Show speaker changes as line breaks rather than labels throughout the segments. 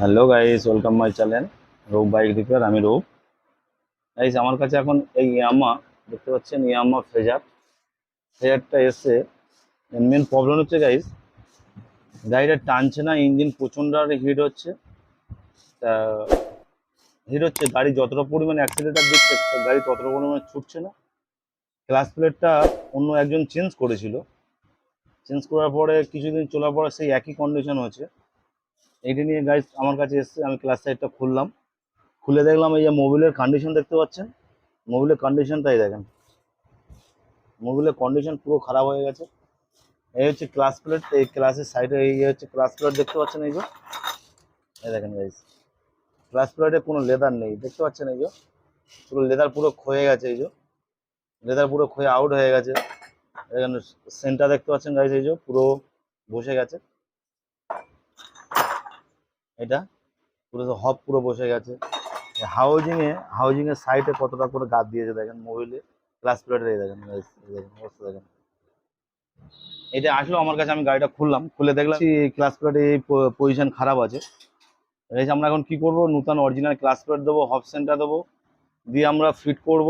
Hello guys, welcome my channel রূপ bike repair. আমি রূপ। গাইস, আমার কাছে এখন এই ইয়ামা দেখতে পাচ্ছেন, ইয়ামা ফেজারটা এসে মেন প্রবলেম হচ্ছে গাইস, গাড়িটা টানছে না, ইঞ্জিন প্রচণ্ড হিট হচ্ছে। তা হিট হচ্ছে, গাড়ি যতটা পরিমাণে অ্যাক্সিলেটার দিচ্ছে গাড়ি ততটা পরিমাণে ছুটছে না। ক্লাস প্লেটটা অন্য একজন চেঞ্জ করেছিল, চেঞ্জ করার পরে কিছুদিন চলার পরে সেই একই কন্ডিশন হচ্ছে। এইটা নিয়ে গাইস আমার কাছে এসছে, আমি ক্লাস সাইডটা খুললাম, খুলে দেখলাম এই যে মোবিলের কন্ডিশন দেখতে পাচ্ছেন, মোবিলের কন্ডিশনটাই দেখেন, মোবিলের কন্ডিশন পুরো খারাপ হয়ে গেছে। এই হচ্ছে ক্লাস প্লেট, এই ক্লাসের সাইডে এই হচ্ছে ক্লাস প্লেট দেখতে পাচ্ছেন, এই যে এই দেখেন গাইস, ক্লাস প্লেটে কোনো লেদার নেই দেখতে পাচ্ছেন, এই যে পুরো লেদার পুরো ক্ষয়ে গেছে, এই যে লেদার পুরো ক্ষয়ে আউট হয়ে গেছে। এখানে সেন্টার দেখতে পাচ্ছেন গাইস, এই যে পুরো বসে গেছে, এটা পুরো হব পুরো বসে গেছে। হাউজিং এর সাইডে কতটা করে গাদ দিয়েছে দেখেন মোবিলে, ক্লাস প্লেটের এই দেখেন guys, এই দেখেন অবস্থা দেখেন। এটা আসলো আমার কাছে, আমি গাড়িটা খুললাম, খুলে দেখলাম ক্লাস প্লেটে এই পজিশন খারাপ আছে। এই যে আমরা এখন কি করব, নতুন অরিজিনাল ক্লাস প্লেট দেবো, হব সেন্টার দেবো, দিয়ে আমরা ফিট করব,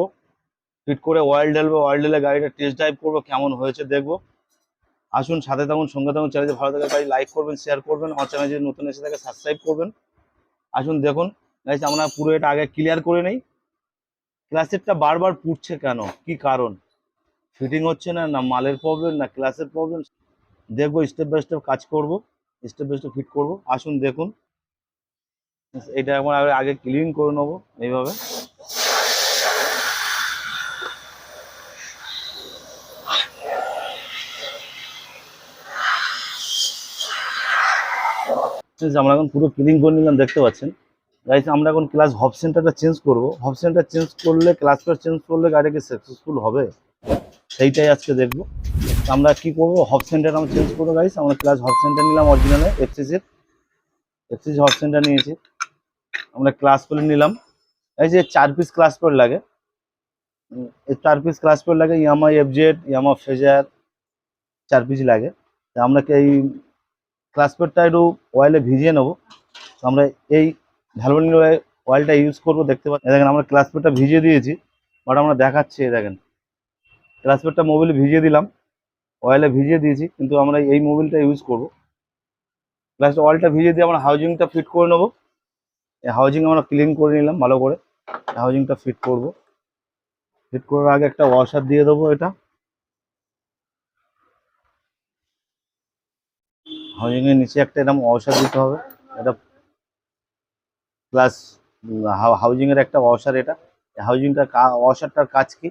ফিট করে অয়েল ঢালবো, অয়েল ঢেলে গাড়িটা টেস্ট ড্রাইভ করবো, কেমন হয়েছে দেখবো। আসুন, সাথে থাকুন, সঙ্গে থাকুন। চ্যানেলে ভালো থাকে গাড়ি লাইক করবেন, শেয়ার করবেন, আমার চ্যানেল যদি নতুন এসে থাকে সাবস্ক্রাইব করবেন। আসুন দেখুন গাইস, আমরা পুরো এটা আগে ক্লিয়ার করে নেই, ক্লাসেরটা বারবার পুড়ছে কেন, কি কারণ, ফিটিং হচ্ছে না, না মালের প্রবলেম, না ক্লাসের প্রবলেম, দেখবো। স্টেপ বাই স্টেপ কাজ করব, স্টেপ বাই স্টেপ ফিট করব। আসুন দেখুন, এটা আমরা আগে ক্লিন করে নেবো এইভাবে। আমরা এখন পুরো ক্লিন করে নিলাম দেখতে পাচ্ছেন গাইস। আমরা এখন ক্লাস হব সেন্টারটা চেঞ্জ করব, হব সেন্টার চেঞ্জ করলে, ক্লাস প্লেট চেঞ্জ করলে গাড়ি কি সাকসেসফুল হবে, সেইটাই আজকে দেখবো। আমরা কি করব, হব সেন্টার আমরা চেঞ্জ করবো গাইস। আমরা ক্লাস হব সেন্টার নিলাম, অরিজিনালে এফসিসি হব সেন্টার নিয়েছি। আমরা ক্লাস প্লেট নিলাম, এই যে 4 পিস ক্লাস প্লেট লাগে, এই 4 পিস ক্লাস প্লেট লাগে, ইয়ামা এফজেড, ইয়ামা ফেজার, 4 পিস লাগে। তা আমরা এই ক্লাস প্লেটটা একটু অয়েলে ভিজিয়ে নেবো। তো আমরা এই ভ্যালভলিন অয়েলটা ইউজ করবো, দেখতে পাচ্ছি দেখেন আমরা ক্লাস প্লেটটা ভিজিয়ে দিয়েছি, বাট আমরা দেখাচ্ছি দেখেন, ক্লাস প্লেটটা মোবিলে ভিজিয়ে দিলাম, অয়েলে ভিজিয়ে দিয়েছি, কিন্তু আমরা এই মোবিলটা ইউজ করবো। প্লাস অয়েলটা ভিজিয়ে দিয়ে আমরা হাউজিংটা ফিট করে নেবো। এই হাউজিং আমরা ক্লিন করে নিলাম ভালো করে, হাউজিংটা ফিট করব। ফিট করার আগে একটা ওয়াশার দিয়ে দেবো, এটা হাউজিং এর নিচে একটা এরকম ওয়াশার দিতে হবে, এটা প্লাস হাউজিং এর একটা ওয়াশার। এটা হাউজিংটা ওয়াশারটার কাজ কি,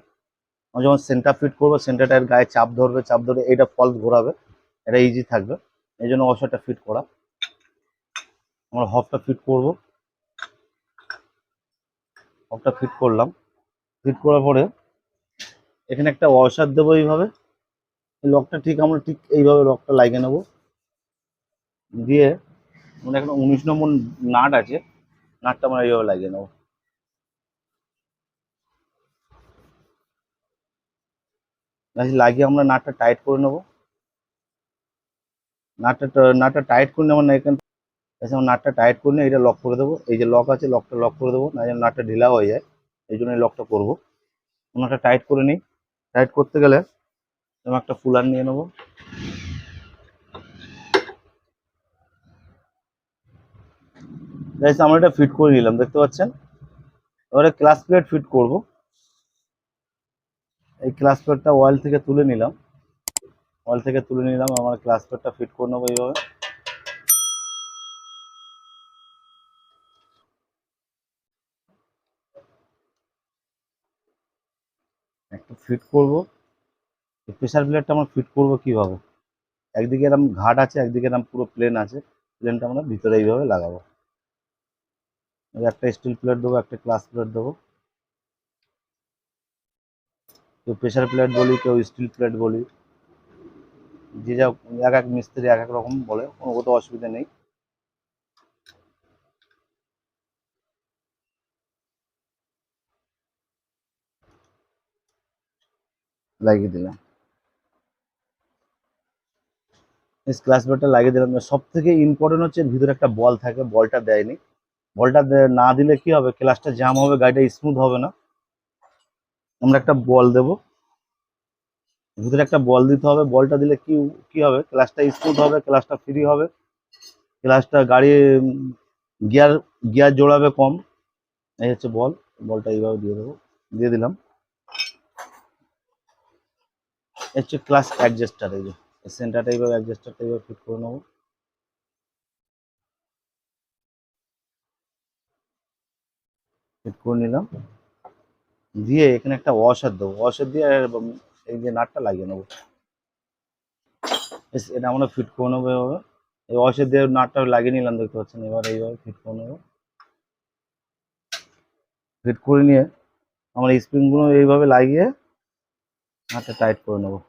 আমরা যখন সেন্টার ফিট করবো, সেন্টারটার গায়ে চাপ ধরবে, চাপ ধরে এটা ফলস ঘোরাবে, এটা ইজি থাকবে, এই জন্য ওয়াশারটা ফিট করা। আমরা হবটা ফিট করব, হবটা ফিট করলাম, ফিট করার পরে এখানে একটা ওয়াশার দেবো এইভাবে। লকটা ঠিক আমরা ঠিক এইভাবে লকটা লাগিয়ে নেবো, দিয়ে মানে একটা 19 নম্বর নাট আছে, নাটটা আমরা এইভাবে লাগিয়ে নেবো। লাগিয়ে আমরা নাটটা টাইট করে নেবো, নাটটা টাইট করে নেবো না, এখানে নাটটা টাইট করে নিয়ে এটা লক করে দেবো। এই যে লক আছে, লকটা লক করে দেবো, না যেন নাটটা ঢিলা হয়ে যায়, এই জন্য এই লকটা করবো। নাটটা টাইট করে নিই, টাইট করতে গেলে আমি একটা ফুলার নিয়ে নেবো, আমরা এটা ফিট করে নিলাম দেখতে পাচ্ছেন। এবারে ক্লাস প্লেট ফিট করব, এই ক্লাস প্লেটটা অয়েল থেকে তুলে নিলাম, অয়েল থেকে তুলে নিলাম, আমার ক্লাস প্লেটটা ফিট করে নেবো এইভাবে। একটু ফিট করব, প্রেসার প্লেটটা আমরা ফিট করব কিভাবে, একদিকে এরকম ঘাট আছে, একদিকে এরকম পুরো প্লেন আছে, প্লেনটা আমরা ভিতরে এইভাবে লাগাবো। একটা স্টিল প্লেট দেবো, একটা ক্লাস প্লেট দেবো, কেউ প্রেসার প্লেট বলি, কেউ স্টিল প্লেট বলি, যে যা এক এক মিস্ত্রি এক এক রকম বলে, কোনো কোথাও অসুবিধা নেই। লাগিয়ে দিলাম। ক্লাচ প্লেটটা লাগিয়ে দিলাম। সব থেকে ইম্পর্টেন্ট হচ্ছে এর ভিতরে একটা বল থাকে, বলটা দেয়নি। বলটা না দিলে কি হবে, ক্লাচটা জ্যাম হবে, গাড়িটা স্মুথ হবে না। আমরা একটা বল দেবো, ভিতরে একটা বল দিতে হবে। বলটা দিলে কি কি হবে, ক্লাচটা স্মুথ হবে, ক্লাচটা ফ্রি হবে, ক্লাচটা গাড়ি গিয়ার গিয়ার জোড়াবে কম। এই হচ্ছে বল। বলটা এইভাবে দিয়ে দেবো, দিয়ে দিলাম। এই হচ্ছে ক্লাচ অ্যাডজাস্টার। এই যে সেন্টারটা এইভাবে অ্যাডজাস্টারটা এইভাবে ফিট করে নেবো। ফিট করে নিলাম, দিয়ে এখানে একটা ওয়াশার দেবো। ওয়াশার দিয়ে এই যে নাটটা লাগিয়ে নেবো। এটা আমরা ফিট করে নেবো এভাবে। এই ওয়াশার দিয়ে নাটটা লাগিয়ে নিলাম, দেখতে পাচ্ছেন। এবার এইভাবে ফিট করে নেবো। ফিট করে নিয়ে আমরা স্প্রিংগুলো এইভাবে লাগিয়ে নাটটা টাইট করে নেবো।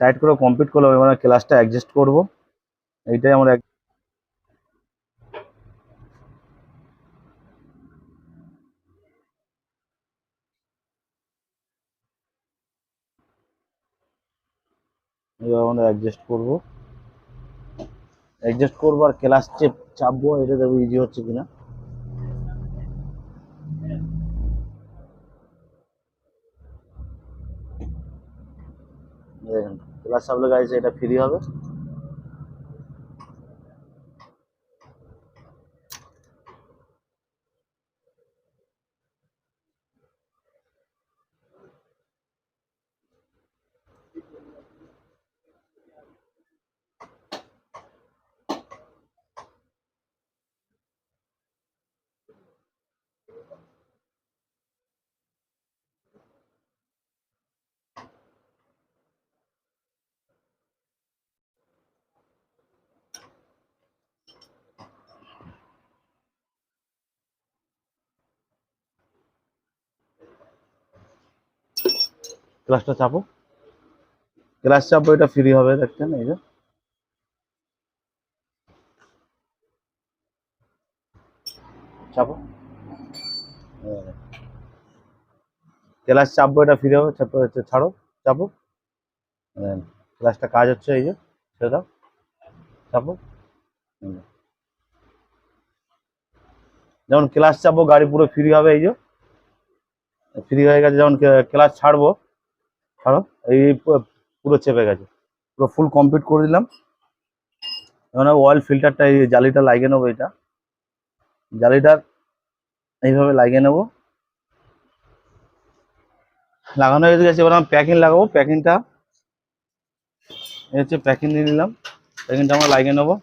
টাইট করে কমপ্লিট করলাম। এবার ক্লাসটা অ্যাডজাস্ট করবো। এইটাই আমরা এবার আমরা অ্যাডজাস্ট করবো আর ক্লাস চাপবো। এটা দেখবো ইজি হচ্ছে কিনা। দেখেন, ক্লাস চাপলে গাড়ি এটা ফ্রি হবে। ক্লাসটা চাপো, ক্লাস চাপবো, এটা ফ্রি হবে। দেখছেন, এই যে চাপো, ক্লাস চাপবো, এটা ফ্রি হবে। চাপো, ছাড়ো, চাপো। ক্লাসটা কাজ হচ্ছে, এই যে ছেড়ে দাও, চাপো। যেমন ক্লাস চাপবো, গাড়ি পুরো ফ্রি হবে। এই যে ফ্রি হয়ে গেছে। যেমন ক্লাস ছাড়বো, ছাড়ো, এই পুরো চেপে গেছে। পুরো ফুল কমপ্লিট করে দিলাম। এখন অয়েল ফিল্টারটা, এই জালিটা লাগিয়ে নেবো। এটা জালিটা এইভাবে লাগিয়ে নেবো। লাগানো হয়ে গেছে। এবার আমি প্যাকিং লাগাবো। প্যাকিংটা হচ্ছে, প্যাকিং নিয়ে নিলাম। প্যাকিংটা আমরা লাগিয়ে নেবো।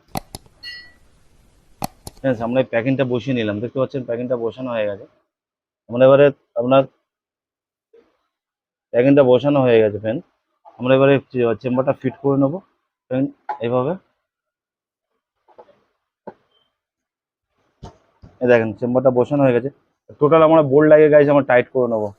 ঠিক আছে, আমরা এই প্যাকিংটা বসিয়ে নিলাম। দেখতে পাচ্ছেন প্যাকিংটা বসানো হয়ে গেছে। আমরা এবারে আপনার প্যাকিংটা বসানো হয়ে গেছে ফ্রেন্ড। আমরা এবারে চেম্বারটা ফিট করে নেবো ফ্রেন্ড, এইভাবে। এই দেখেন, চেম্বারটা বসানো হয়ে গেছে। টোটাল আমরা বোল্ট লাগিয়ে গাইছে আমরা টাইট করে নেবো।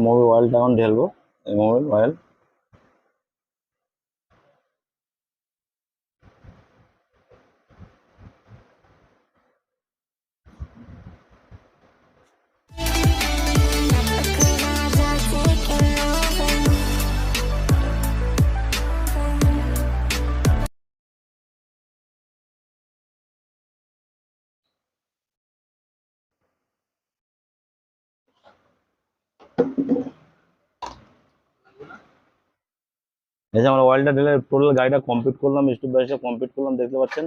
মোবিল অয়েলটা এখন ঢেলবো, এই মোবিল অয়েল। এই যে আমরা অয়েলটা ঢেলে টোটাল গাড়িটা কমপ্লিট করলাম, স্টেপ বাই স্টেপ কমপ্লিট করলাম। দেখতে পাচ্ছেন।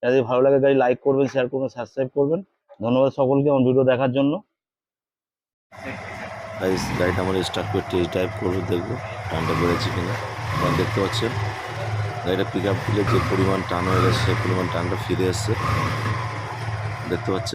যদি ভালো লাগে গাড়ি লাইক করবেন, শেয়ার করবেন, সাবস্ক্রাইব করবেন। ধন্যবাদ সকলকে আমার ভিডিও দেখার জন্য।
গাড়িটা আমরা স্টার্ট করে টেস্ট ড্রাইভ করবো, দেখবো টানটা বেড়েছে কিনা। আপনারা দেখতে পাচ্ছেন গাড়িটা পিক আপ দিলে যে পরিমাণ টান হয়ে গেছে সেই পরিমাণ টানটা ফিরে এসছে, দেখতে পাচ্ছেন।